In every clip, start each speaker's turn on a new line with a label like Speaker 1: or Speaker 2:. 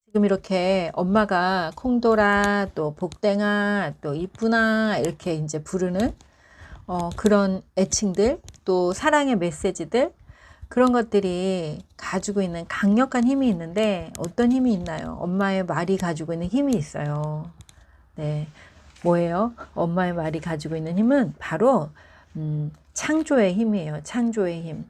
Speaker 1: 지금 이렇게 엄마가 콩돌아, 또 복댕아, 또 이쁘나 이렇게 이제 부르는 그런 애칭들, 또 사랑의 메시지들, 그런 것들이 가지고 있는 강력한 힘이 있는데 어떤 힘이 있나요? 엄마의 말이 가지고 있는 힘이 있어요. 네, 뭐예요? 엄마의 말이 가지고 있는 힘은 바로 창조의 힘이에요. 창조의 힘.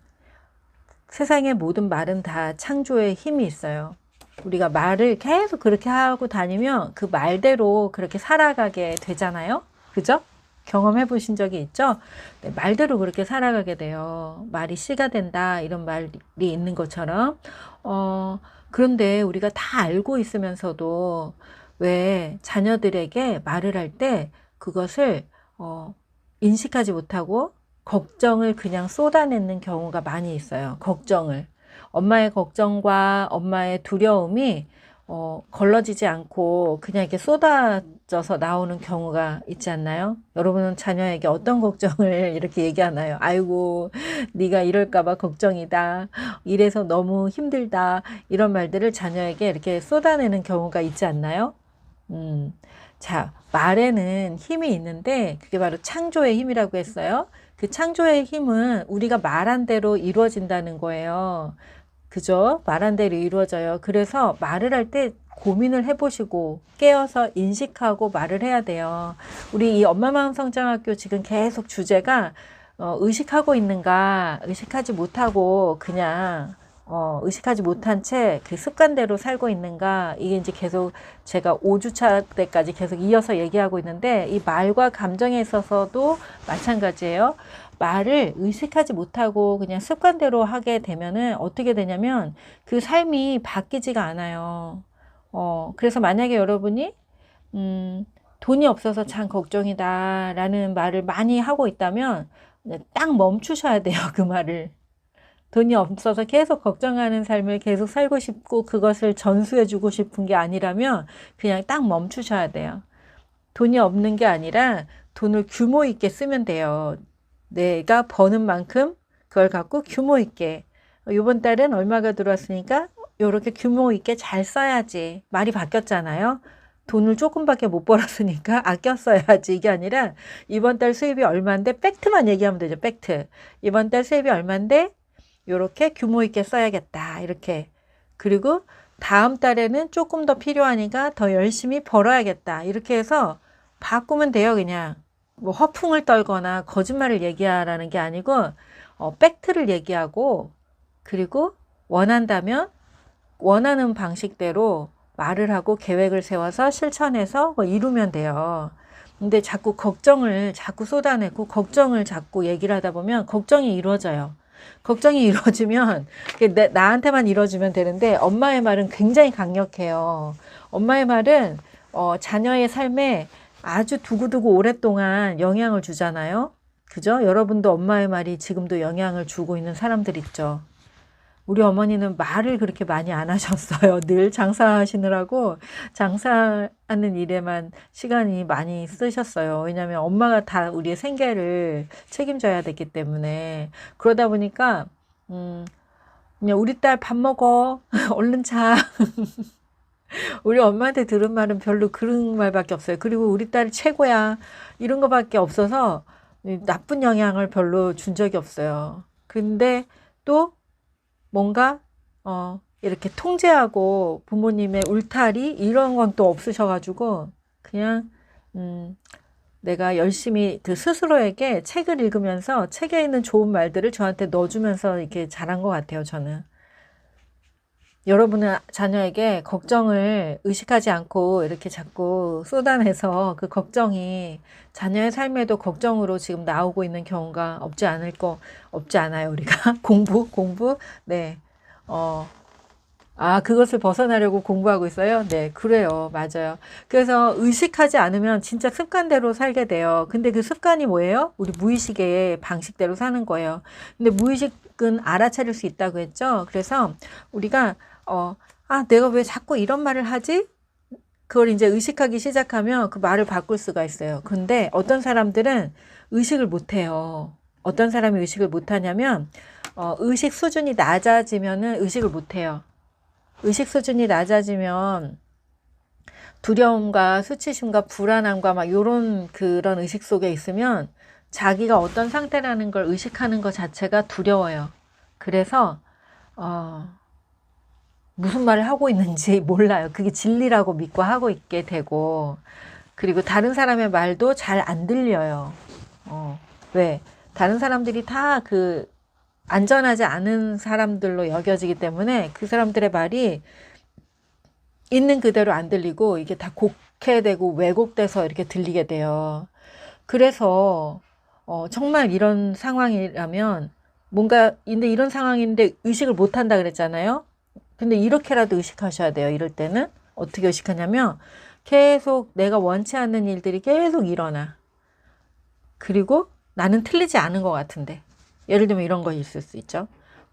Speaker 1: 세상의 모든 말은 다 창조의 힘이 있어요. 우리가 말을 계속 그렇게 하고 다니면 그 말대로 그렇게 살아가게 되잖아요. 그죠? 경험해 보신 적이 있죠? 네, 말대로 그렇게 살아가게 돼요. 말이 씨가 된다, 이런 말이 있는 것처럼. 그런데 우리가 다 알고 있으면서도 왜 자녀들에게 말을 할 때 그것을 인식하지 못하고 걱정을 그냥 쏟아내는 경우가 많이 있어요. 걱정을. 엄마의 걱정과 엄마의 두려움이 걸러지지 않고 그냥 이렇게 쏟아져서 나오는 경우가 있지 않나요? 여러분은 자녀에게 어떤 걱정을 이렇게 얘기하나요? 아이고, 네가 이럴까 봐 걱정이다. 이래서 너무 힘들다. 이런 말들을 자녀에게 이렇게 쏟아내는 경우가 있지 않나요? 자, 말에는 힘이 있는데 그게 바로 창조의 힘이라고 했어요. 그 창조의 힘은 우리가 말한 대로 이루어진다는 거예요. 그죠? 말한 대로 이루어져요. 그래서 말을 할 때 고민을 해보시고 깨어서 인식하고 말을 해야 돼요. 우리 이 엄마마음 성장학교 지금 계속 주제가 의식하고 있는가, 의식하지 못하고 그냥 의식하지 못한 채 그 습관대로 살고 있는가, 이게 이제 계속 제가 5주차 때까지 계속 이어서 얘기하고 있는데, 이 말과 감정에 있어서도 마찬가지예요. 말을 의식하지 못하고 그냥 습관대로 하게 되면은 어떻게 되냐면 그 삶이 바뀌지가 않아요. 그래서 만약에 여러분이 돈이 없어서 참 걱정이다 라는 말을 많이 하고 있다면 딱 멈추셔야 돼요. 그 말을. 돈이 없어서 계속 걱정하는 삶을 계속 살고 싶고 그것을 전수해주고 싶은 게 아니라면 그냥 딱 멈추셔야 돼요. 돈이 없는 게 아니라 돈을 규모 있게 쓰면 돼요. 내가 버는 만큼 그걸 갖고 규모 있게. 이번 달은 얼마가 들어왔으니까 이렇게 규모 있게 잘 써야지. 말이 바뀌었잖아요. 돈을 조금밖에 못 벌었으니까 아껴 써야지. 이게 아니라 이번 달 수입이 얼마인데 팩트만 얘기하면 되죠. 팩트. 이번 달 수입이 얼마인데 이렇게 규모 있게 써야겠다. 이렇게. 그리고 다음 달에는 조금 더 필요하니까 더 열심히 벌어야겠다. 이렇게 해서 바꾸면 돼요. 그냥. 뭐 허풍을 떨거나 거짓말을 얘기하라는 게 아니고 팩트를 얘기하고, 그리고 원한다면 원하는 방식대로 말을 하고 계획을 세워서 실천해서 뭐 이루면 돼요. 근데 자꾸 걱정을 자꾸 쏟아내고 걱정을 자꾸 얘기를 하다 보면 걱정이 이루어져요. 걱정이 이루어지면 나한테만 이루어지면 되는데 엄마의 말은 굉장히 강력해요. 엄마의 말은 자녀의 삶에 아주 두고두고 오랫동안 영향을 주잖아요. 그죠? 여러분도 엄마의 말이 지금도 영향을 주고 있는 사람들 있죠. 우리 어머니는 말을 그렇게 많이 안 하셨어요. 늘 장사하시느라고 장사하는 일에만 시간이 많이 쓰셨어요. 왜냐하면 엄마가 다 우리의 생계를 책임져야 됐기 때문에. 그러다 보니까 그냥 우리 딸 밥 먹어. 얼른 자. 우리 엄마한테 들은 말은 별로 그런 말밖에 없어요. 그리고 우리 딸이 최고야. 이런 거밖에 없어서 나쁜 영향을 별로 준 적이 없어요. 근데 또 뭔가 이렇게 통제하고 부모님의 울타리 이런 건 또 없으셔가지고 그냥 내가 열심히 그 스스로에게 책을 읽으면서 책에 있는 좋은 말들을 저한테 넣어주면서 이렇게 자란 것 같아요. 저는. 여러분은 자녀에게 걱정을 의식하지 않고 이렇게 자꾸 쏟아내서 그 걱정이 자녀의 삶에도 걱정으로 지금 나오고 있는 경우가 없지 않아요, 우리가. 공부? 네. 그것을 벗어나려고 공부하고 있어요? 네, 그래요. 맞아요. 그래서 의식하지 않으면 진짜 습관대로 살게 돼요. 근데 그 습관이 뭐예요? 우리 무의식의 방식대로 사는 거예요. 근데 무의식은 알아차릴 수 있다고 했죠? 그래서 우리가 내가 왜 자꾸 이런 말을 하지? 그걸 이제 의식하기 시작하면 그 말을 바꿀 수가 있어요. 근데 어떤 사람들은 의식을 못 해요. 어떤 사람이 의식을 못 하냐면, 의식 수준이 낮아지면은 의식을 못 해요. 의식 수준이 낮아지면 두려움과 수치심과 불안함과 막 요런 그런 의식 속에 있으면 자기가 어떤 상태라는 걸 의식하는 것 자체가 두려워요. 그래서 무슨 말을 하고 있는지 몰라요. 그게 진리라고 믿고 하고 있게 되고, 그리고 다른 사람의 말도 잘 안 들려요. 왜? 다른 사람들이 다 그 안전하지 않은 사람들로 여겨지기 때문에 그 사람들의 말이 있는 그대로 안 들리고 이게 다 곡해되고 왜곡돼서 이렇게 들리게 돼요. 그래서 정말 이런 상황이라면 뭔가 근데 이런 상황인데 의식을 못 한다 그랬잖아요. 근데 이렇게라도 의식하셔야 돼요. 이럴 때는 어떻게 의식하냐면 계속 내가 원치 않는 일들이 계속 일어나. 그리고 나는 틀리지 않은 것 같은데. 예를 들면 이런 거 있을 수 있죠.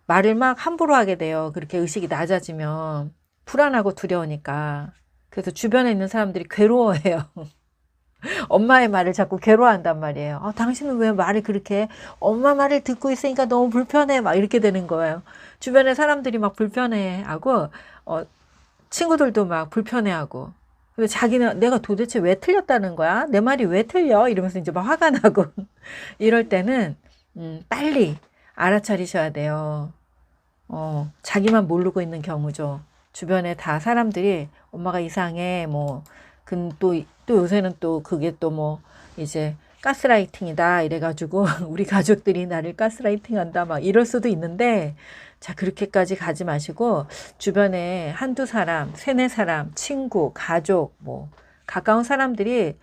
Speaker 1: 말을 막 함부로 하게 돼요. 그렇게 의식이 낮아지면 불안하고 두려우니까. 그래서 주변에 있는 사람들이 괴로워해요. 엄마의 말을 자꾸 괴로워한단 말이에요. 당신은 왜 말을 그렇게 해? 엄마 말을 듣고 있으니까 너무 불편해. 막 이렇게 되는 거예요. 주변에 사람들이 막 불편해하고 친구들도 막 불편해하고. 근데 자기는 내가 도대체 왜 틀렸다는 거야? 내 말이 왜 틀려? 이러면서 이제 막 화가 나고 이럴 때는 빨리 알아차리셔야 돼요. 자기만 모르고 있는 경우죠. 주변에 다 사람들이 엄마가 이상해, 뭐, 또 요새는 또 그게 또 뭐, 이제 가스라이팅이다, 이래가지고, 우리 가족들이 나를 가스라이팅 한다, 막 이럴 수도 있는데, 자, 그렇게까지 가지 마시고, 주변에 한두 사람, 세네 사람, 친구, 가족, 뭐, 가까운 사람들이,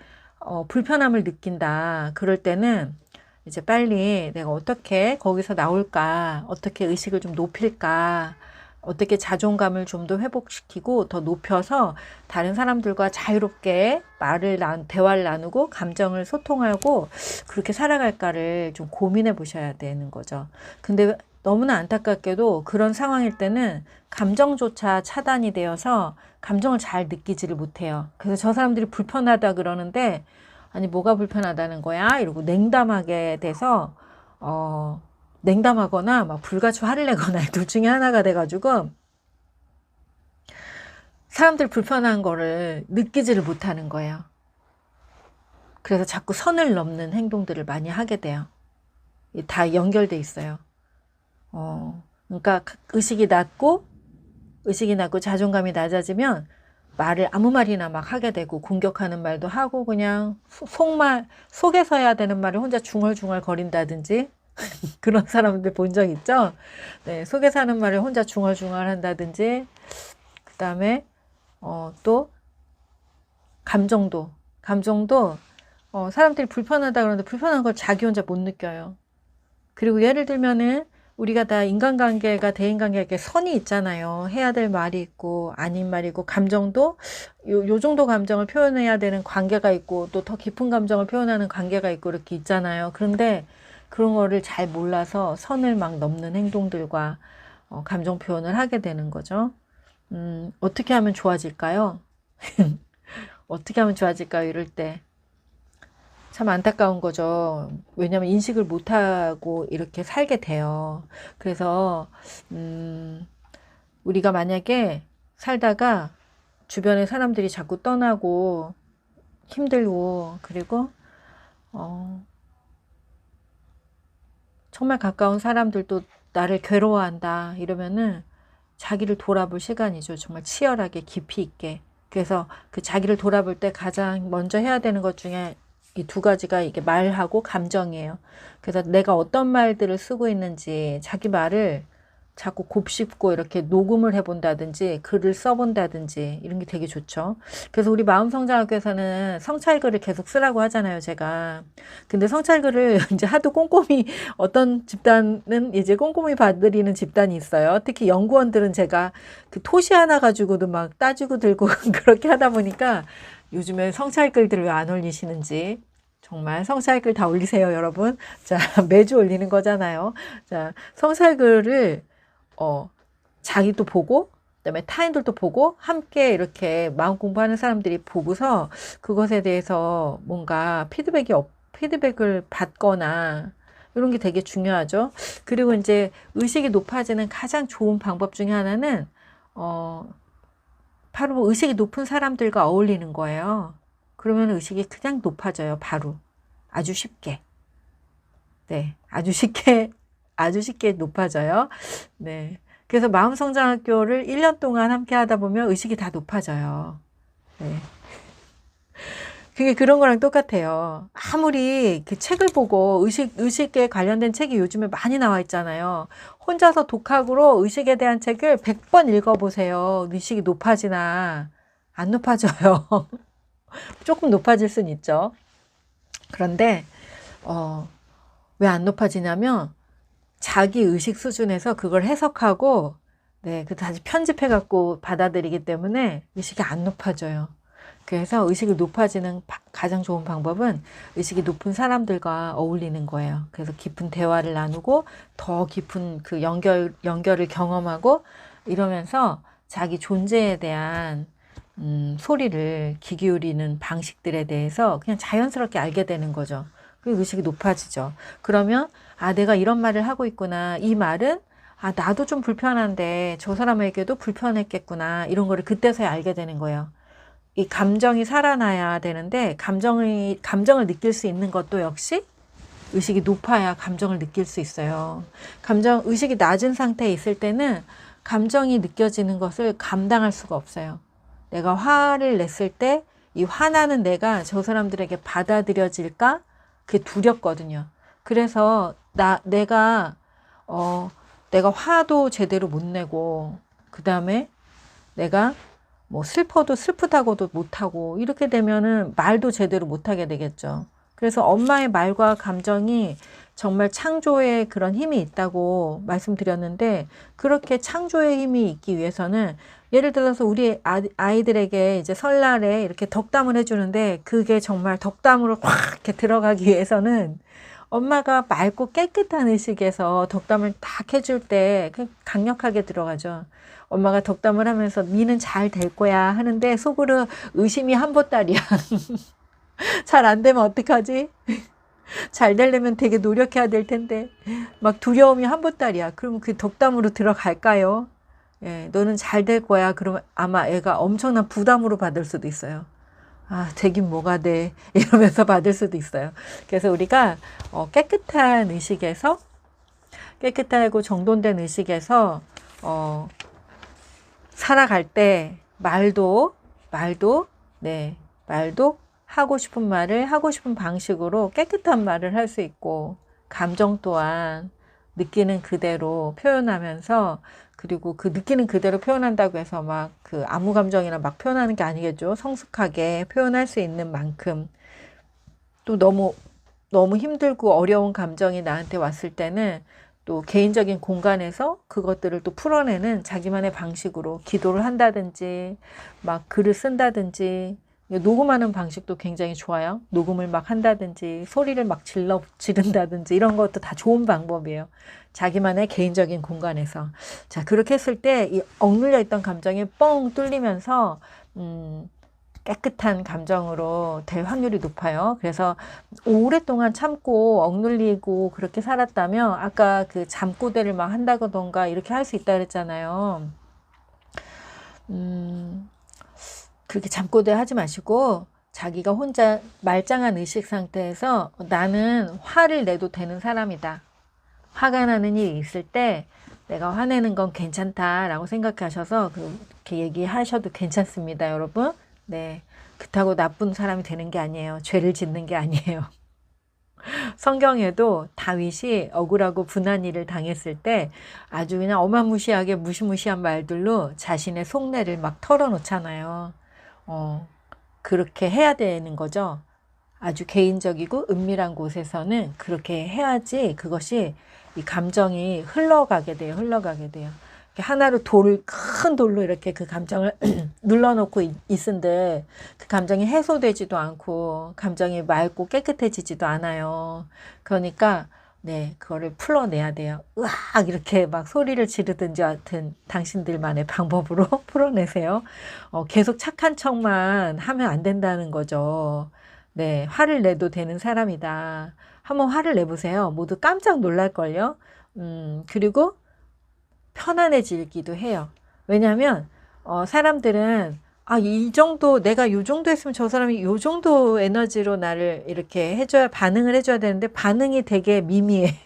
Speaker 1: 불편함을 느낀다. 그럴 때는, 이제 빨리 내가 어떻게 거기서 나올까, 어떻게 의식을 좀 높일까, 어떻게 자존감을 좀 더 회복시키고 더 높여서 다른 사람들과 자유롭게 대화를 나누고 감정을 소통하고 그렇게 살아갈까를 좀 고민해 보셔야 되는 거죠. 근데 너무나 안타깝게도 그런 상황일 때는 감정조차 차단이 되어서 감정을 잘 느끼지를 못해요. 그래서 저 사람들이 불편하다 그러는데 아니 뭐가 불편하다는 거야? 이러고 냉담하게 돼서 냉담하거나 막 불같이 화를 내거나 둘 중에 하나가 돼가지고 사람들 불편한 거를 느끼지를 못하는 거예요. 그래서 자꾸 선을 넘는 행동들을 많이 하게 돼요. 다 연결돼 있어요. 그러니까 의식이 낮고 자존감이 낮아지면 말을 아무 말이나 막 하게 되고 공격하는 말도 하고 그냥 속에서 해야 되는 말을 혼자 중얼중얼 거린다든지 그런 사람들 본 적 있죠? 네, 속에서 하는 말을 혼자 중얼중얼 한다든지 그 다음에 또 감정도 사람들이 불편하다 그러는데 불편한 걸 자기 혼자 못 느껴요. 그리고 예를 들면은 우리가 다 인간관계가 대인관계에 선이 있잖아요. 해야 될 말이 있고 아닌 말이 있고 감정도 요 정도 감정을 표현해야 되는 관계가 있고 또 더 깊은 감정을 표현하는 관계가 있고 이렇게 있잖아요. 그런데 그런 거를 잘 몰라서 선을 막 넘는 행동들과 감정 표현을 하게 되는 거죠. 어떻게 하면 좋아질까요? 어떻게 하면 좋아질까요? 이럴 때. 참 안타까운 거죠. 왜냐하면 인식을 못하고 이렇게 살게 돼요. 그래서 우리가 만약에 살다가 주변에 사람들이 자꾸 떠나고 힘들고 그리고 정말 가까운 사람들도 나를 괴로워한다 이러면은 자기를 돌아볼 시간이죠. 정말 치열하게 깊이 있게. 그래서 그 자기를 돌아볼 때 가장 먼저 해야 되는 것 중에 이 두 가지가 이게 말하고 감정이에요. 그래서 내가 어떤 말들을 쓰고 있는지 자기 말을 자꾸 곱씹고 이렇게 녹음을 해본다든지 글을 써본다든지 이런 게 되게 좋죠. 그래서 우리 마음성장학교에서는 성찰글을 계속 쓰라고 하잖아요, 제가. 근데 성찰글을 이제 하도 꼼꼼히 어떤 집단은 이제 꼼꼼히 봐드리는 집단이 있어요. 특히 연구원들은 제가 그 토시 하나 가지고도 막 따지고 들고 그렇게 하다 보니까 요즘에 성찰글들을 왜 안 올리시는지 정말 성찰글 다 올리세요, 여러분. 자, 매주 올리는 거잖아요. 자, 성찰글을 자기도 보고 그다음에 타인들도 보고 함께 이렇게 마음 공부하는 사람들이 보고서 그것에 대해서 뭔가 피드백을 받거나 이런 게 되게 중요하죠. 그리고 이제 의식이 높아지는 가장 좋은 방법 중에 하나는 바로 의식이 높은 사람들과 어울리는 거예요. 그러면 의식이 그냥 높아져요. 바로. 아주 쉽게. 네. 아주 쉽게 높아져요. 네. 그래서 마음성장학교를 1년 동안 함께 하다 보면 의식이 다 높아져요. 네. 그게 그런 거랑 똑같아요. 아무리 그 책을 보고 의식에 관련된 책이 요즘에 많이 나와 있잖아요. 혼자서 독학으로 의식에 대한 책을 100번 읽어보세요. 의식이 높아지나 안 높아져요. 조금 높아질 수는 있죠. 그런데 왜 안 높아지냐면 자기 의식 수준에서 그걸 해석하고 네, 그 다시 편집해 갖고 받아들이기 때문에 의식이 안 높아져요. 그래서 의식이 높아지는 가장 좋은 방법은 의식이 높은 사람들과 어울리는 거예요. 그래서 깊은 대화를 나누고 더 깊은 그 연결을 경험하고 이러면서 자기 존재에 대한 소리를 귀 기울이는 방식들에 대해서 그냥 자연스럽게 알게 되는 거죠. 그 의식이 높아지죠. 그러면 아, 내가 이런 말을 하고 있구나. 이 말은 아, 나도 좀 불편한데 저 사람에게도 불편했겠구나. 이런 거를 그때서야 알게 되는 거예요. 이 감정이 살아나야 되는데 감정을 느낄 수 있는 것도 역시 의식이 높아야 감정을 느낄 수 있어요. 의식이 낮은 상태에 있을 때는 감정이 느껴지는 것을 감당할 수가 없어요. 내가 화를 냈을 때 이 화나는 내가 저 사람들에게 받아들여질까? 그게 두렵거든요. 그래서 내가 화도 제대로 못 내고 그 다음에 내가 뭐 슬퍼도 슬프다고도 못하고 이렇게 되면은 말도 제대로 못하게 되겠죠. 그래서 엄마의 말과 감정이 정말 창조의 그런 힘이 있다고 말씀드렸는데 그렇게 창조의 힘이 있기 위해서는 예를 들어서 우리 아이들에게 이제 설날에 이렇게 덕담을 해주는데 그게 정말 덕담으로 확 이렇게 들어가기 위해서는 엄마가 맑고 깨끗한 의식에서 덕담을 딱 해줄 때 강력하게 들어가죠. 엄마가 덕담을 하면서 니는 잘 될 거야 하는데 속으로 의심이 한 보따리야. 잘 안 되면 어떡하지? 잘 되려면 되게 노력해야 될 텐데 막 두려움이 한 보따리야. 그럼 그 덕담으로 들어갈까요? 예, 너는 잘 될 거야. 그러면 아마 애가 엄청난 부담으로 받을 수도 있어요. 아, 되긴 뭐가 돼. 이러면서 받을 수도 있어요. 그래서 우리가 깨끗한 의식에서 깨끗하고 정돈된 의식에서 살아갈 때 말도 하고 싶은 말을 하고 싶은 방식으로 깨끗한 말을 할 수 있고 감정 또한 느끼는 그대로 표현하면서 그리고 그 느끼는 그대로 표현한다고 해서 막 그 아무 감정이나 막 표현하는 게 아니겠죠. 성숙하게 표현할 수 있는 만큼 또 너무 힘들고 어려운 감정이 나한테 왔을 때는 또 개인적인 공간에서 그것들을 또 풀어내는 자기만의 방식으로 기도를 한다든지 막 글을 쓴다든지 녹음하는 방식도 굉장히 좋아요. 녹음을 막 한다든지 소리를 막 지른다든지 이런 것도 다 좋은 방법이에요. 자기만의 개인적인 공간에서. 자, 그렇게 했을 때 이 억눌려 있던 감정이 뻥 뚫리면서 깨끗한 감정으로 될 확률이 높아요. 그래서 오랫동안 참고 억눌리고 그렇게 살았다면 아까 그 잠꼬대를 막 한다던가 이렇게 할 수 있다 그랬잖아요. 그렇게 잠꼬대 하지 마시고 자기가 혼자 말짱한 의식 상태에서 나는 화를 내도 되는 사람이다. 화가 나는 일이 있을 때 내가 화내는 건 괜찮다라고 생각하셔서 그렇게 얘기하셔도 괜찮습니다, 여러분. 네. 그렇다고 나쁜 사람이 되는 게 아니에요. 죄를 짓는 게 아니에요. 성경에도 다윗이 억울하고 분한 일을 당했을 때 아주 그냥 어마무시하게 무시무시한 말들로 자신의 속내를 막 털어놓잖아요. 그렇게 해야 되는 거죠. 아주 개인적이고 은밀한 곳에서는 그렇게 해야지 그것이 이 감정이 흘러가게 돼요. 하나로 큰 돌로 이렇게 그 감정을 눌러놓고 있은데 그 감정이 해소되지도 않고 감정이 맑고 깨끗해지지도 않아요. 그러니까 네, 그거를 풀어내야 돼요. 으악 이렇게 막 소리를 지르든지 하여튼 당신들만의 방법으로 풀어내세요. 계속 착한 척만 하면 안 된다는 거죠. 네, 화를 내도 되는 사람이다. 한번 화를 내보세요. 모두 깜짝 놀랄걸요. 그리고 편안해지기도 해요. 왜냐하면 사람들은 이 정도 내가 요 정도 했으면 저 사람이 요 정도 에너지로 나를 이렇게 해줘야 반응을 해줘야 되는데 반응이 되게 미미해.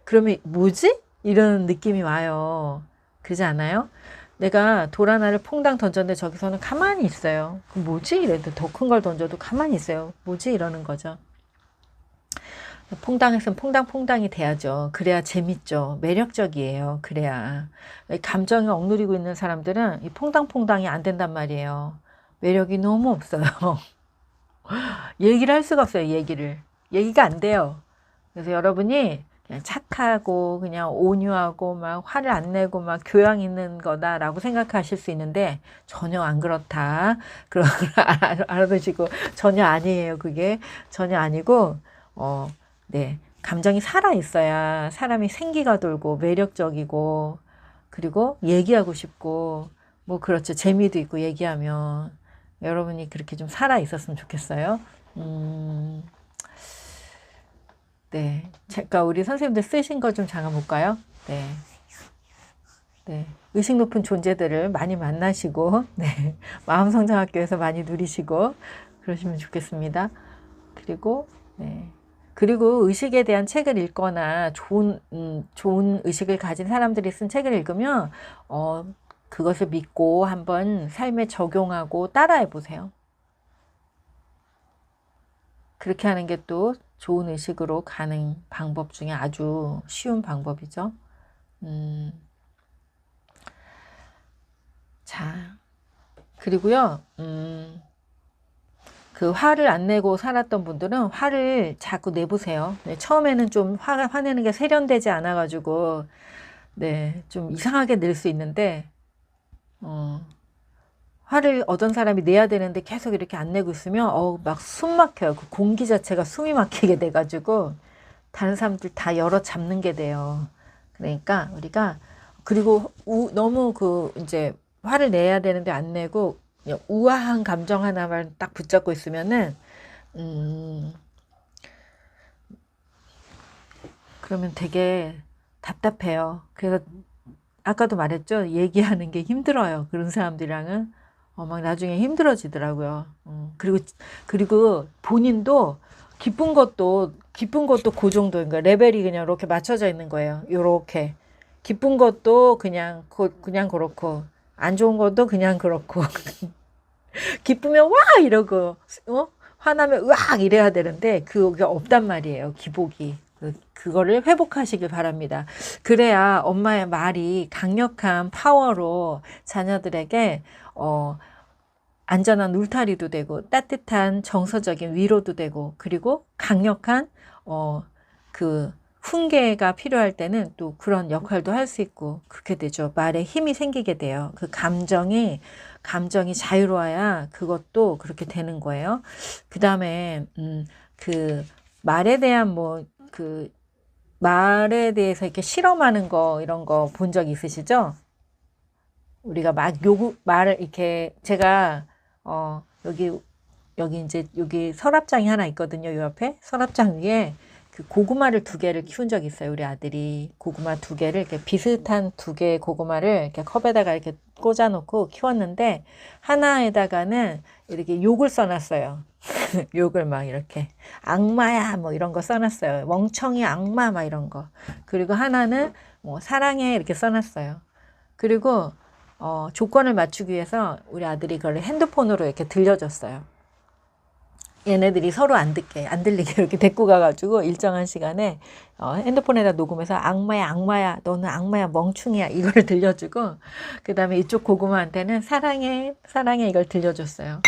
Speaker 1: 그러면 뭐지? 이런 느낌이 와요. 그러지 않아요? 내가 돌 하나를 퐁당 던졌는데 저기서는 가만히 있어요. 그럼 뭐지? 이래도 더 큰 걸 던져도 가만히 있어요. 뭐지? 이러는 거죠. 퐁당했으면 퐁당퐁당이 돼야죠. 그래야 재밌죠. 매력적이에요. 그래야. 감정이 억누리고 있는 사람들은 이 퐁당퐁당이 안 된단 말이에요. 매력이 너무 없어요. 얘기를 할 수가 없어요. 얘기가 안 돼요. 그래서 여러분이 그냥 착하고 그냥 온유하고 막 화를 안 내고 막 교양 있는 거다라고 생각하실 수 있는데 전혀 안 그렇다. 그런 걸 알아두시고 전혀 아니에요. 그게 전혀 아니고 네. 감정이 살아 있어야 사람이 생기가 돌고 매력적이고 그리고 얘기하고 싶고 뭐 그렇죠. 재미도 있고 얘기하면 여러분이 그렇게 좀 살아 있었으면 좋겠어요. 네. 제가 우리 선생님들 쓰신 거 좀 잠깐 볼까요? 네. 네. 의식 높은 존재들을 많이 만나시고, 네. 마음성장학교에서 많이 누리시고, 그러시면 좋겠습니다. 그리고, 네. 그리고 의식에 대한 책을 읽거나 좋은 의식을 가진 사람들이 쓴 책을 읽으면, 그것을 믿고 한번 삶에 적용하고 따라해 보세요. 그렇게 하는 게 또 좋은 의식으로 가는 방법 중에 아주 쉬운 방법이죠. 자, 그리고요, 그 화를 안 내고 살았던 분들은 화를 자꾸 내보세요. 네, 처음에는 좀 화내는 게 세련되지 않아가지고, 네, 좀 이상하게 낼 수 있는데, 화를 어떤 사람이 내야 되는데 계속 이렇게 안 내고 있으면, 막 숨 막혀요. 그 공기 자체가 숨이 막히게 돼가지고, 다른 사람들 다 열어 잡는 게 돼요. 그러니까 우리가, 그리고 너무 이제 화를 내야 되는데 안 내고, 우아한 감정 하나만 딱 붙잡고 있으면은 그러면 되게 답답해요. 그래서 아까도 말했죠. 얘기하는 게 힘들어요. 그런 사람들이랑은 막 나중에 힘들어지더라고요. 그리고 본인도 기쁜 것도 그 정도인 거예요. 레벨이 그냥 이렇게 맞춰져 있는 거예요. 요렇게 기쁜 것도 그냥 그렇고 안 좋은 것도 그냥 그렇고 기쁘면 와 이러고 화나면 으악 이래야 되는데 그게 없단 말이에요. 기복이. 그거를 회복하시길 바랍니다. 그래야 엄마의 말이 강력한 파워로 자녀들에게 안전한 울타리도 되고 따뜻한 정서적인 위로도 되고 그리고 강력한 그 훈계가 필요할 때는 또 그런 역할도 할 수 있고 그렇게 되죠. 말에 힘이 생기게 돼요. 그 감정이 자유로워야 그것도 그렇게 되는 거예요. 그 다음에 그 말에 대한 그 말에 대해서 이렇게 실험하는 거 이런 거 본 적 있으시죠? 우리가 막 말을 이렇게 제가 여기 서랍장이 하나 있거든요. 요 옆에 서랍장 위에 그 고구마를 2개를 키운 적이 있어요. 우리 아들이 고구마 2개를 이렇게 비슷한 2개의 고구마를 이렇게 컵에다가 이렇게 꽂아놓고 키웠는데 하나에다가는 이렇게 욕을 써놨어요. 욕을 막 이렇게 악마야 뭐 이런 거 써놨어요. 멍청이 악마 막 이런 거. 그리고 하나는 뭐 사랑해 이렇게 써놨어요. 그리고 조건을 맞추기 위해서 우리 아들이 그걸 핸드폰으로 이렇게 들려줬어요. 얘네들이 서로 안 들리게 이렇게 데리고 가가지고 일정한 시간에 핸드폰에다 녹음해서 악마야, 너는 악마야, 멍충이야 이걸 들려주고 그 다음에 이쪽 고구마한테는 사랑해 이걸 들려줬어요.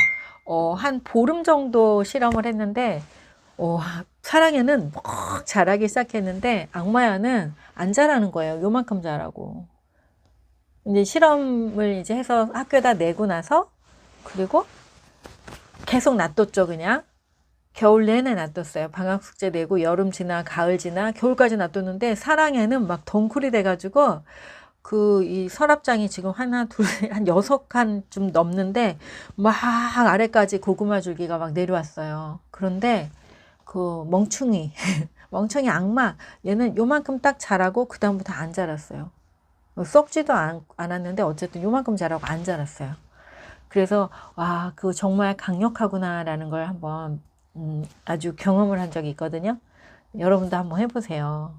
Speaker 1: 한 보름 정도 실험을 했는데 사랑해는 막 잘하기 시작했는데 악마야는 안 잘하는 거예요. 요만큼 잘하고. 이제 실험을 이제 해서 학교에다 내고 나서 그리고 계속 놔뒀죠. 그냥 겨울 내내 놔뒀어요. 방학 숙제 내고 여름 지나 가을 지나 겨울까지 놔뒀는데 사랑에는 막 덩쿨이 돼가지고 이 서랍장이 지금 하나 둘 한 6칸 좀 넘는데 막 아래까지 고구마 줄기가 막 내려왔어요. 그런데 그 멍충이 악마 얘는 요만큼 딱 자라고 그 다음부터 안 자랐어요. 썩지도 않았는데 어쨌든 요만큼 자라고 안 자랐어요. 그래서 와, 그거 정말 강력하구나라는 걸 한번 아주 경험을 한 적이 있거든요. 여러분도 한번 해보세요.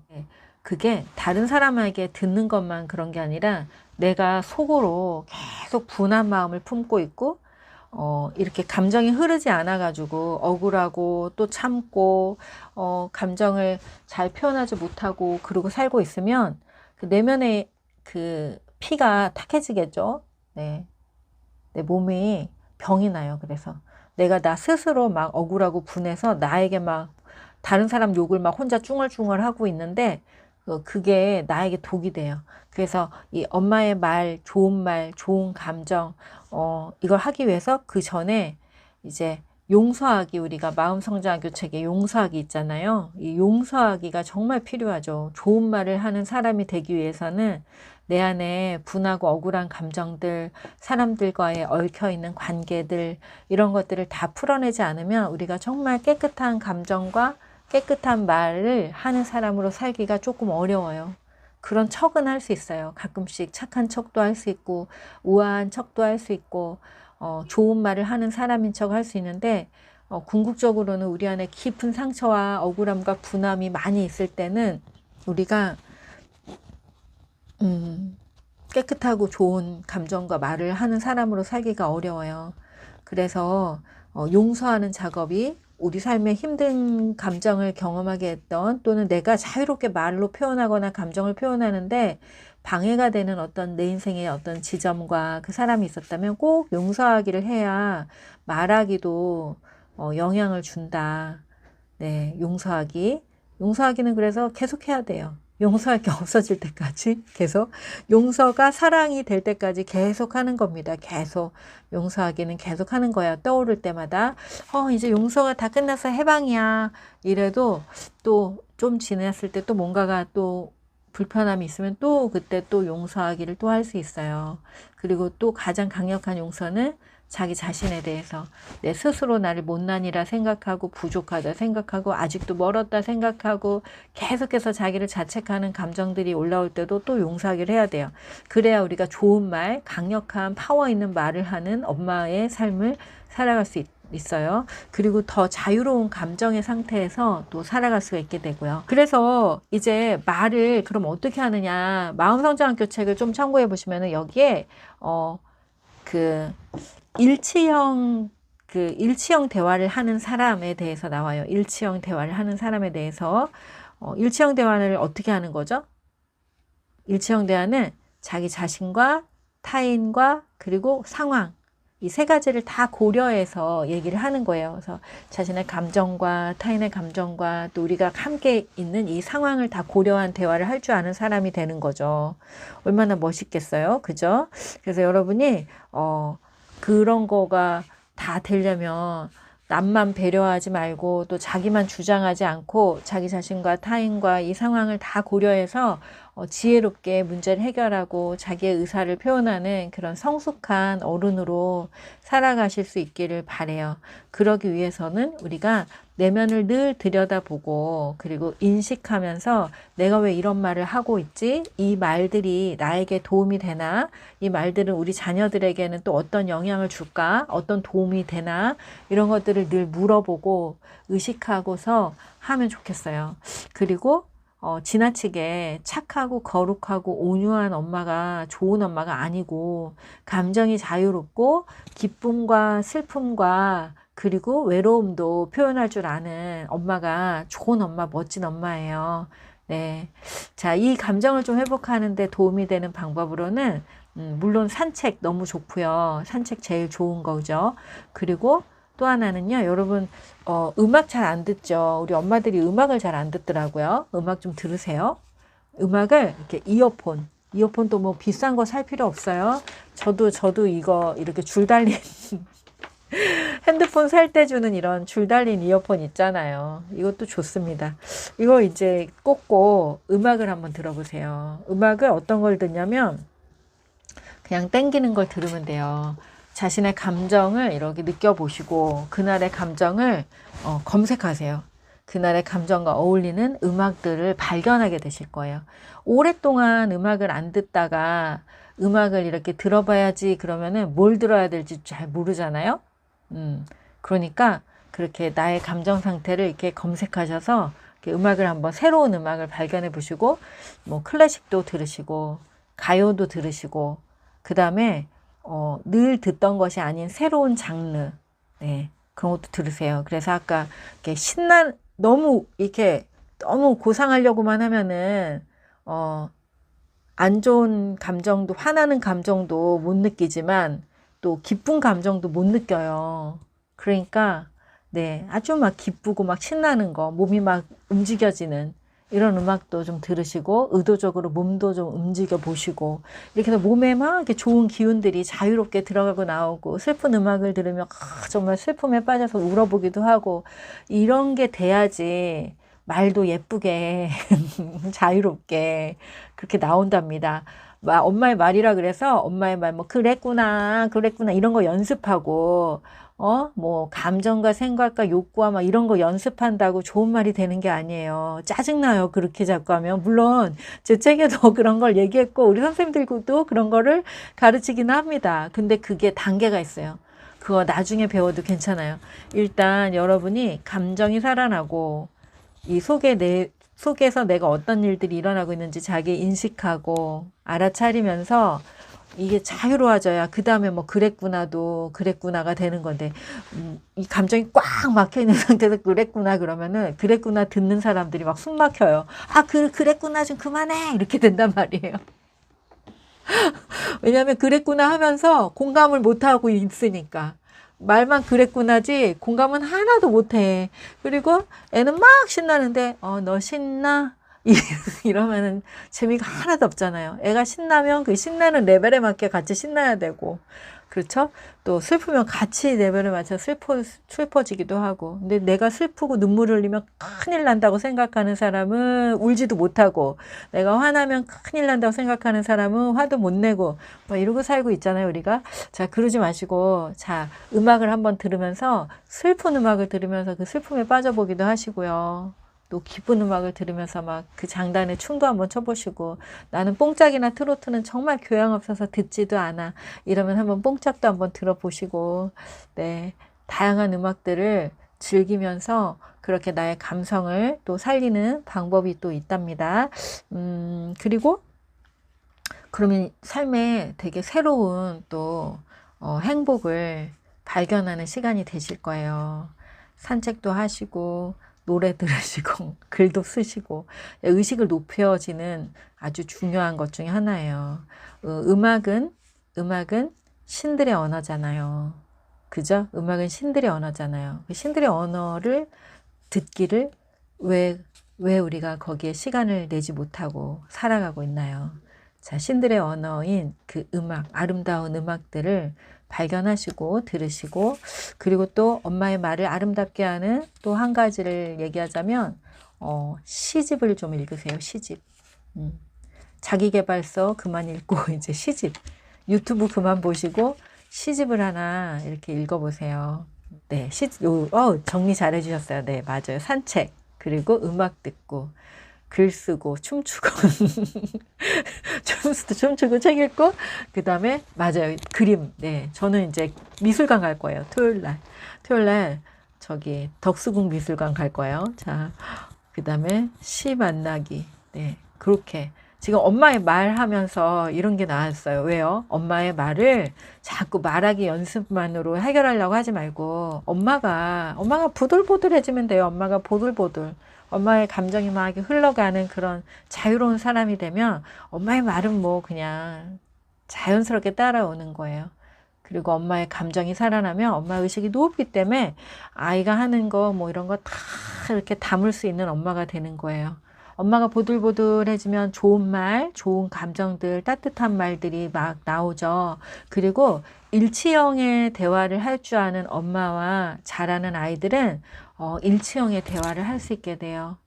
Speaker 1: 그게 다른 사람에게 듣는 것만 그런 게 아니라 내가 속으로 계속 분한 마음을 품고 있고 이렇게 감정이 흐르지 않아 가지고 억울하고 또 참고 감정을 잘 표현하지 못하고 그러고 살고 있으면 그 내면의 그 피가 탁해지겠죠. 네. 내 몸이 병이 나요. 그래서 내가 나 스스로 막 억울하고 분해서 나에게 막 다른 사람 욕을 막 혼자 쭝얼쭝얼 하고 있는데 그게 나에게 독이 돼요. 그래서 이 엄마의 말, 좋은 감정 이걸 하기 위해서 그 전에 이제 용서하기, 우리가 마음성장교책에 용서하기 있잖아요. 이 용서하기가 정말 필요하죠. 좋은 말을 하는 사람이 되기 위해서는 내 안에 분하고 억울한 감정들, 사람들과의 얽혀있는 관계들, 이런 것들을 다 풀어내지 않으면 우리가 정말 깨끗한 감정과 깨끗한 말을 하는 사람으로 살기가 조금 어려워요. 그런 척은 할 수 있어요. 가끔씩 착한 척도 할 수 있고 우아한 척도 할 수 있고 좋은 말을 하는 사람인 척 할 수 있는데 궁극적으로는 우리 안에 깊은 상처와 억울함과 분함이 많이 있을 때는 우리가 깨끗하고 좋은 감정과 말을 하는 사람으로 살기가 어려워요. 그래서 용서하는 작업이 우리 삶에 힘든 감정을 경험하게 했던, 또는 내가 자유롭게 말로 표현하거나 감정을 표현하는데 방해가 되는 어떤 내 인생의 어떤 지점과 그 사람이 있었다면 꼭 용서하기를 해야 말하기도 영향을 준다. 네, 용서하기는 그래서 계속 해야 돼요. 용서할 게 없어질 때까지 계속, 용서가 사랑이 될 때까지 계속 하는 겁니다. 계속 용서하기는 계속 하는 거야. 떠오를 때마다 이제 용서가 다 끝나서 해방이야 이래도 또 좀 지났을 때 또 뭔가가 또 불편함이 있으면 또 그때 또 용서하기를 또 할 수 있어요. 그리고 또 가장 강력한 용서는 자기 자신에 대해서, 내 스스로 나를 못난이라 생각하고 부족하다 생각하고 아직도 멀었다 생각하고 계속해서 자기를 자책하는 감정들이 올라올 때도 또 용서하기를 해야 돼요. 그래야 우리가 좋은 말, 강력한 파워 있는 말을 하는 엄마의 삶을 살아갈 수 있어요. 그리고 더 자유로운 감정의 상태에서 또 살아갈 수가 있게 되고요. 그래서 이제 말을 그럼 어떻게 하느냐, 마음성장학교 책을 좀 참고해 보시면은 여기에 그 일치형 대화를 하는 사람에 대해서 나와요. 일치형 대화를 하는 사람에 대해서 일치형 대화를 어떻게 하는 거죠? 일치형 대화는 자기 자신과 타인과 그리고 상황, 이 세 가지를 다 고려해서 얘기를 하는 거예요. 그래서 자신의 감정과 타인의 감정과 또 우리가 함께 있는 이 상황을 다 고려한 대화를 할 줄 아는 사람이 되는 거죠. 얼마나 멋있겠어요. 그죠? 그래서 여러분이 그런 거가 다 되려면 남만 배려하지 말고 또 자기만 주장하지 않고 자기 자신과 타인과 이 상황을 다 고려해서 지혜롭게 문제를 해결하고 자기의 의사를 표현하는 그런 성숙한 어른으로 살아가실 수 있기를 바라요. 그러기 위해서는 우리가 내면을 늘 들여다보고 그리고 인식하면서 내가 왜 이런 말을 하고 있지? 이 말들이 나에게 도움이 되나? 이 말들은 우리 자녀들에게는 또 어떤 영향을 줄까? 어떤 도움이 되나? 이런 것들을 늘 물어보고 의식하고서 하면 좋겠어요. 그리고 지나치게 착하고 거룩하고 온유한 엄마가 좋은 엄마가 아니고 감정이 자유롭고 기쁨과 슬픔과 그리고 외로움도 표현할 줄 아는 엄마가 좋은 엄마, 멋진 엄마예요. 네. 자, 이 감정을 좀 회복하는데 도움이 되는 방법으로는 물론 산책 너무 좋고요. 산책 제일 좋은 거죠. 그리고 또 하나는요, 여러분, 음악 잘 안 듣죠? 우리 엄마들이 음악을 잘 안 듣더라고요. 음악 좀 들으세요. 음악을 이렇게 이어폰도 뭐 비싼 거 살 필요 없어요. 저도 이거 이렇게 줄 달린 핸드폰 살 때 주는 이런 줄 달린 이어폰 있잖아요. 이것도 좋습니다. 이거 이제 꽂고 음악을 한번 들어보세요. 음악을 어떤 걸 듣냐면 그냥 땡기는 걸 들으면 돼요. 자신의 감정을 이렇게 느껴보시고 그날의 감정을 검색하세요. 그날의 감정과 어울리는 음악들을 발견하게 되실 거예요. 오랫동안 음악을 안 듣다가 음악을 이렇게 들어봐야지 그러면은 뭘 들어야 될지 잘 모르잖아요. 그러니까 그렇게 나의 감정 상태를 이렇게 검색하셔서 이렇게 음악을 한번 새로운 음악을 발견해 보시고 뭐 클래식도 들으시고 가요도 들으시고 그 다음에 늘 듣던 것이 아닌 새로운 장르 네, 그런 것도 들으세요. 그래서 아까 이렇게 너무 이렇게 너무 고상하려고만 하면은 안 좋은 감정도 화나는 감정도 못 느끼지만 또 기쁜 감정도 못 느껴요. 그러니까 네, 아주 막 기쁘고 막 신나는 거, 몸이 막 움직여지는 이런 음악도 좀 들으시고 의도적으로 몸도 좀 움직여 보시고 이렇게 해서 몸에 막 이렇게 좋은 기운들이 자유롭게 들어가고 나오고 슬픈 음악을 들으면 정말 슬픔에 빠져서 울어보기도 하고 이런 게 돼야지 말도 예쁘게 자유롭게 그렇게 나온답니다. 엄마의 말이라 그래서 엄마의 말 뭐 그랬구나 그랬구나 이런 거 연습하고 뭐 감정과 생각과 욕구와 막 이런 거 연습한다고 좋은 말이 되는 게 아니에요. 짜증나요. 그렇게 자꾸 하면. 물론 제 책에도 그런 걸 얘기했고 우리 선생님들도 그런 거를 가르치긴 합니다. 근데 그게 단계가 있어요. 그거 나중에 배워도 괜찮아요. 일단 여러분이 감정이 살아나고 이 속에서 내가 어떤 일들이 일어나고 있는지 자기 인식하고 알아차리면서 이게 자유로워져야 그 다음에 뭐 그랬구나도 그랬구나가 되는 건데 이 감정이 꽉 막혀 있는 상태에서 그랬구나 그러면은 그랬구나 듣는 사람들이 막 숨 막혀요. 그랬구나 좀 그만해 이렇게 된단 말이에요. 왜냐하면 그랬구나 하면서 공감을 못하고 있으니까. 말만 그랬구나지 공감은 하나도 못해. 그리고 애는 막 신나는데 너 신나? 이러면은 재미가 하나도 없잖아요. 애가 신나면 그 신나는 레벨에 맞게 같이 신나야 되고 그렇죠? 또 슬프면 같이 레벨에 맞춰 슬퍼지기도 하고 근데 내가 슬프고 눈물을 흘리면 큰일 난다고 생각하는 사람은 울지도 못하고 내가 화나면 큰일 난다고 생각하는 사람은 화도 못 내고 뭐 이러고 살고 있잖아요 우리가. 자 그러지 마시고 자 음악을 한번 들으면서 슬픈 음악을 들으면서 그 슬픔에 빠져보기도 하시고요. 또 기쁜 음악을 들으면서 막 그 장단에 춤도 한번 춰보시고 나는 뽕짝이나 트로트는 정말 교양 없어서 듣지도 않아 이러면 한번 뽕짝도 한번 들어보시고 네 다양한 음악들을 즐기면서 그렇게 나의 감성을 또 살리는 방법이 또 있답니다. 그리고 그러면 삶에 되게 새로운 또 행복을 발견하는 시간이 되실 거예요. 산책도 하시고 노래 들으시고 글도 쓰시고 의식을 높여지는 아주 중요한 것 중에 하나예요. 음악은 신들의 언어잖아요. 그죠? 음악은 신들의 언어잖아요. 신들의 언어를 듣기를 왜 우리가 거기에 시간을 내지 못하고 살아가고 있나요? 자, 신들의 언어인 그 음악, 아름다운 음악들을 발견하시고 들으시고 그리고 또 엄마의 말을 아름답게 하는 또 한 가지를 얘기하자면 시집을 좀 읽으세요. 시집. 자기계발서 그만 읽고 이제 시집. 유튜브 그만 보시고 시집을 하나 이렇게 읽어보세요. 네, 정리 잘 해주셨어요. 네, 맞아요. 산책 그리고 음악 듣고 글 쓰고 춤추고 춤추고 책 읽고 그 다음에 맞아요 그림 네 저는 이제 미술관 갈 거예요 토요일날 저기 덕수궁 미술관 갈 거예요. 자 그 다음에 시 만나기 네 그렇게 지금 엄마의 말 하면서 이런 게 나왔어요. 왜요? 엄마의 말을 자꾸 말하기 연습만으로 해결하려고 하지 말고 엄마가 보들보들해지면 돼요. 엄마가 보들보들 엄마의 감정이 막 흘러가는 그런 자유로운 사람이 되면 엄마의 말은 뭐 그냥 자연스럽게 따라오는 거예요. 그리고 엄마의 감정이 살아나면 엄마 의식이 높기 때문에 아이가 하는 거 뭐 이런 거 다 이렇게 담을 수 있는 엄마가 되는 거예요. 엄마가 보들보들해지면 좋은 말, 좋은 감정들, 따뜻한 말들이 막 나오죠. 그리고 일치형의 대화를 할 줄 아는 엄마와 자라는 아이들은 일치형의 대화를 할 수 있게 돼요.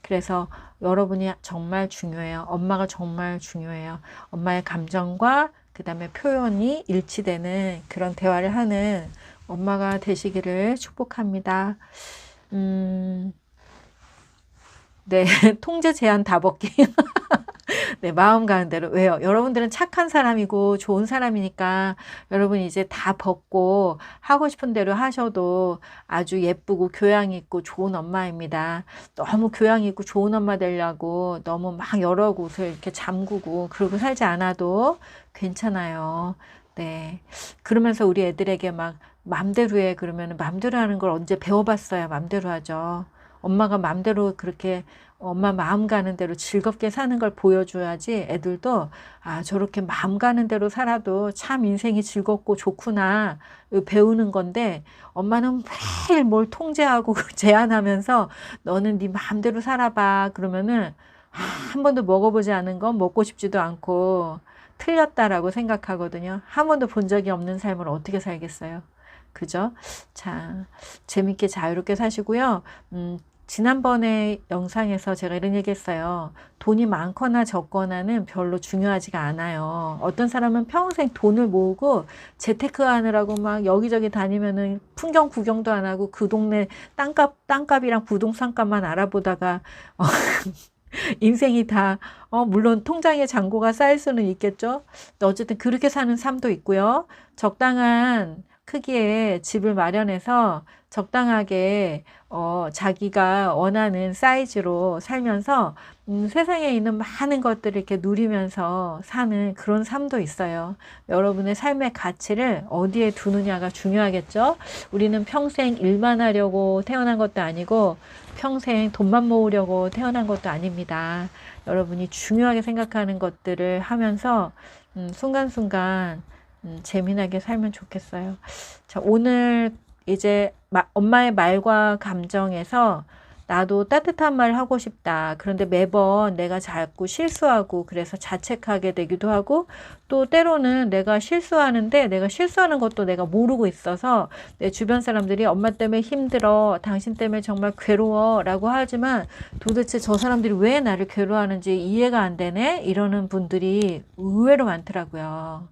Speaker 1: 그래서 여러분이 정말 중요해요. 엄마가 정말 중요해요. 엄마의 감정과 그 다음에 표현이 일치되는 그런 대화를 하는 엄마가 되시기를 축복합니다. 네, 통제 제한 다 벗기. 네, 마음 가는 대로. 왜요? 여러분들은 착한 사람이고 좋은 사람이니까 여러분 이제 다 벗고 하고 싶은 대로 하셔도 아주 예쁘고 교양 있고 좋은 엄마입니다. 너무 교양 있고 좋은 엄마 되려고 너무 막 여러 곳을 이렇게 잠그고 그러고 살지 않아도 괜찮아요. 네. 그러면서 우리 애들에게 막 맘대로 해 그러면 맘대로 하는 걸 언제 배워봤어야 맘대로 하죠. 엄마가 맘대로 그렇게 엄마 마음 가는 대로 즐겁게 사는 걸 보여줘야지 애들도 아 저렇게 마음 가는 대로 살아도 참 인생이 즐겁고 좋구나 배우는 건데 엄마는 매일 뭘 통제하고 제한하면서 너는 네 마음대로 살아봐 그러면은 한 번도 먹어보지 않은 건 먹고 싶지도 않고 틀렸다라고 생각하거든요. 한 번도 본 적이 없는 삶을 어떻게 살겠어요. 그죠? 자, 재밌게 자유롭게 사시고요. 지난번에 영상에서 제가 이런 얘기 했어요. 돈이 많거나 적거나는 별로 중요하지가 않아요. 어떤 사람은 평생 돈을 모으고 재테크 하느라고 막 여기저기 다니면은 풍경 구경도 안 하고 그 동네 땅값이랑 부동산 값만 알아보다가 인생이 다 물론 통장에 잔고가 쌓일 수는 있겠죠. 어쨌든 그렇게 사는 삶도 있고요. 적당한 크기의 집을 마련해서 적당하게 자기가 원하는 사이즈로 살면서 세상에 있는 많은 것들을 이렇게 누리면서 사는 그런 삶도 있어요. 여러분의 삶의 가치를 어디에 두느냐가 중요하겠죠. 우리는 평생 일만 하려고 태어난 것도 아니고 평생 돈만 모으려고 태어난 것도 아닙니다. 여러분이 중요하게 생각하는 것들을 하면서 순간순간 재미나게 살면 좋겠어요. 자, 오늘 이제 엄마의 말과 감정에서 나도 따뜻한 말 하고 싶다. 그런데 매번 내가 자꾸 실수하고 그래서 자책하게 되기도 하고 또 때로는 내가 실수하는데 내가 실수하는 것도 내가 모르고 있어서 내 주변 사람들이 엄마 때문에 힘들어. 당신 때문에 정말 괴로워. 라고 하지만 도대체 저 사람들이 왜 나를 괴로워하는지 이해가 안 되네. 이러는 분들이 의외로 많더라고요.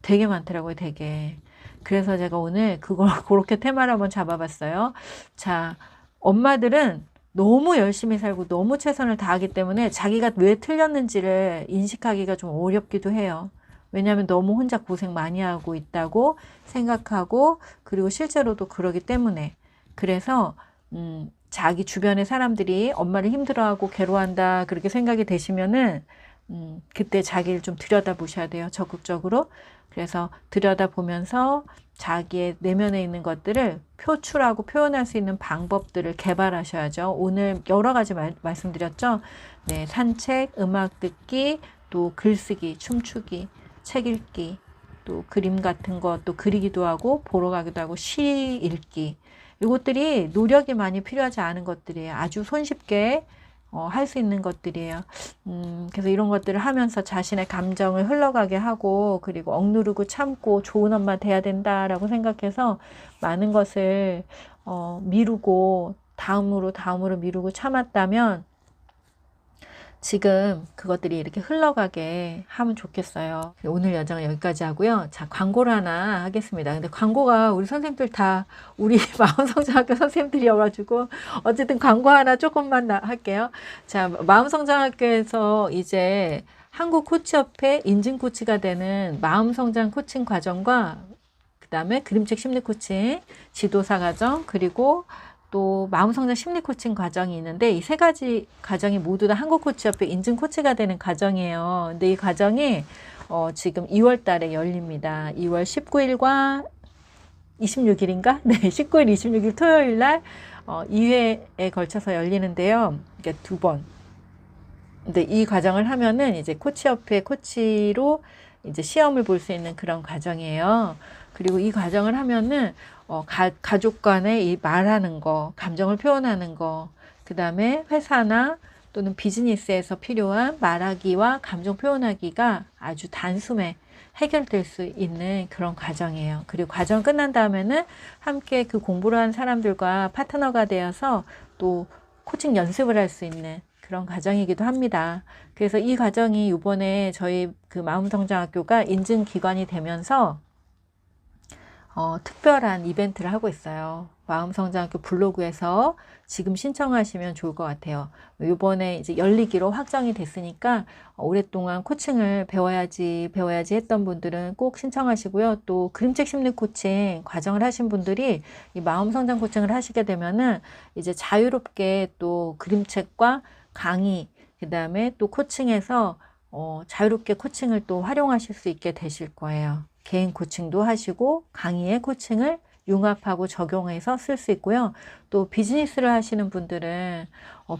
Speaker 1: 되게 많더라고요. 되게. 그래서 제가 오늘 그걸 그렇게 테마를 한번 잡아봤어요. 자, 엄마들은 너무 열심히 살고 너무 최선을 다하기 때문에 자기가 왜 틀렸는지를 인식하기가 좀 어렵기도 해요. 왜냐하면 너무 혼자 고생 많이 하고 있다고 생각하고 그리고 실제로도 그러기 때문에 그래서 자기 주변의 사람들이 엄마를 힘들어하고 괴로워한다 그렇게 생각이 되시면은 그때 자기를 좀 들여다보셔야 돼요. 적극적으로. 그래서 들여다보면서 자기의 내면에 있는 것들을 표출하고 표현할 수 있는 방법들을 개발하셔야죠. 오늘 여러 가지 말씀드렸죠. 네, 산책, 음악 듣기, 또 글쓰기, 춤추기, 책 읽기, 또 그림 같은 것도 그리기도 하고 보러 가기도 하고 시 읽기. 이것들이 노력이 많이 필요하지 않은 것들이에요. 아주 손쉽게 할 수 있는 것들이에요. 그래서 이런 것들을 하면서 자신의 감정을 흘러가게 하고 그리고 억누르고 참고 좋은 엄마 돼야 된다라고 생각해서 많은 것을 미루고 다음으로 미루고 참았다면 지금 그것들이 이렇게 흘러가게 하면 좋겠어요. 오늘 여정은 여기까지 하고요. 자, 광고를 하나 하겠습니다. 근데 광고가 우리 선생님들 다 우리 마음성장학교 선생님들이어가지고 어쨌든 광고 하나 조금만 할게요. 자, 마음성장학교에서 이제 한국코치협회 인증코치가 되는 마음성장 코칭 과정과 그 다음에 그림책 심리 코칭, 지도사 과정, 그리고 또 마음성장 심리 코칭 과정이 있는데 이 세 가지 과정이 모두 다 한국코치협회 인증 코치가 되는 과정이에요. 근데 이 과정이 지금 2월 달에 열립니다. 2월 19일과 26일인가? 네, 19일, 26일 토요일 날 2회에 걸쳐서 열리는데요. 이게 2번. 근데 이 과정을 하면은 이제 코치협회 코치로 이제 시험을 볼 수 있는 그런 과정이에요. 그리고 이 과정을 하면은 가족 간에 이 말하는 거, 감정을 표현하는 거, 그 다음에 회사나 또는 비즈니스에서 필요한 말하기와 감정 표현하기가 아주 단숨에 해결될 수 있는 그런 과정이에요. 그리고 과정 끝난 다음에는 함께 그 공부를 한 사람들과 파트너가 되어서 또 코칭 연습을 할 수 있는 그런 과정이기도 합니다. 그래서 이 과정이 이번에 저희 그 마음성장학교가 인증기관이 되면서 특별한 이벤트를 하고 있어요. 마음성장학교 블로그에서 지금 신청하시면 좋을 것 같아요. 이번에 이제 열리기로 확정이 됐으니까 오랫동안 코칭을 배워야지 했던 분들은 꼭 신청하시고요. 또 그림책 심리 코칭 과정을 하신 분들이 이 마음성장 코칭을 하시게 되면은 이제 자유롭게 또 그림책과 강의, 그 다음에 또 코칭에서 자유롭게 코칭을 또 활용하실 수 있게 되실 거예요. 개인 코칭도 하시고 강의의 코칭을 융합하고 적용해서 쓸 수 있고요. 또 비즈니스를 하시는 분들은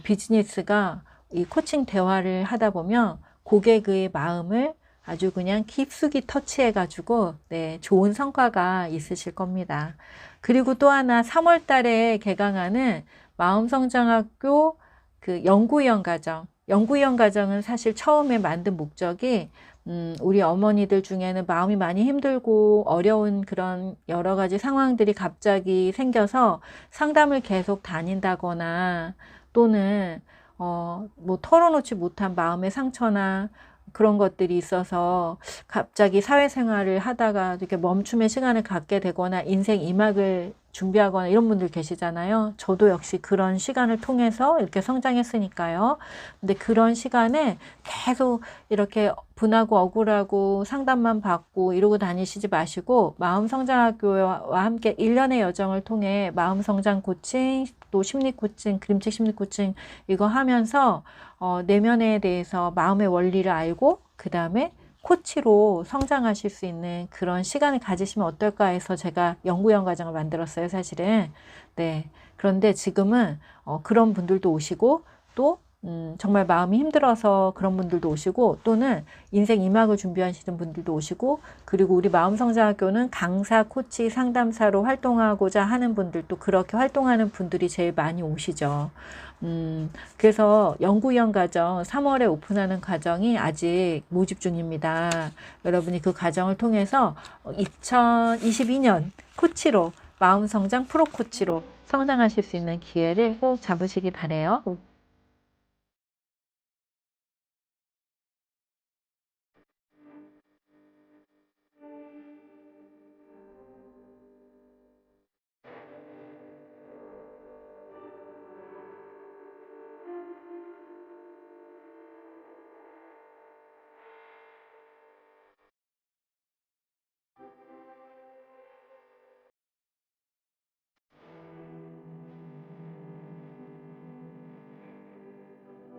Speaker 1: 비즈니스가 이 코칭 대화를 하다 보면 고객의 마음을 아주 그냥 깊숙이 터치해 가지고 네, 좋은 성과가 있으실 겁니다. 그리고 또 하나 3월 달에 개강하는 마음성장학교 그 연구위원 과정. 연구위원 과정은 사실 처음에 만든 목적이 우리 어머니들 중에는 마음이 많이 힘들고 어려운 그런 여러 가지 상황들이 갑자기 생겨서 상담을 계속 다닌다거나 또는 뭐 털어놓지 못한 마음의 상처나 그런 것들이 있어서 갑자기 사회생활을 하다가 이렇게 멈춤의 시간을 갖게 되거나 인생 2막을 준비하거나 이런 분들 계시잖아요. 저도 역시 그런 시간을 통해서 이렇게 성장했으니까요. 근데 그런 시간에 계속 이렇게 분하고 억울하고 상담만 받고 이러고 다니시지 마시고 마음성장학교와 함께 1년의 여정을 통해 마음성장 코칭, 또 심리 코칭, 그림책 심리 코칭 이거 하면서 내면에 대해서 마음의 원리를 알고 그 다음에 코치로 성장하실 수 있는 그런 시간을 가지시면 어떨까 해서 제가 연구원 과정을 만들었어요, 사실은. 네. 그런데 지금은 그런 분들도 오시고 또 정말 마음이 힘들어서 그런 분들도 오시고 또는 인생 2막을 준비하시는 분들도 오시고 그리고 우리 마음성장학교는 강사, 코치, 상담사로 활동하고자 하는 분들도 그렇게 활동하는 분들이 제일 많이 오시죠. 그래서 연구위원 과정 3월에 오픈하는 과정이 아직 모집 중입니다. 여러분이 그 과정을 통해서 2022년 코치로 마음성장 프로 코치로 성장하실 수 있는 기회를 꼭 잡으시기 바래요.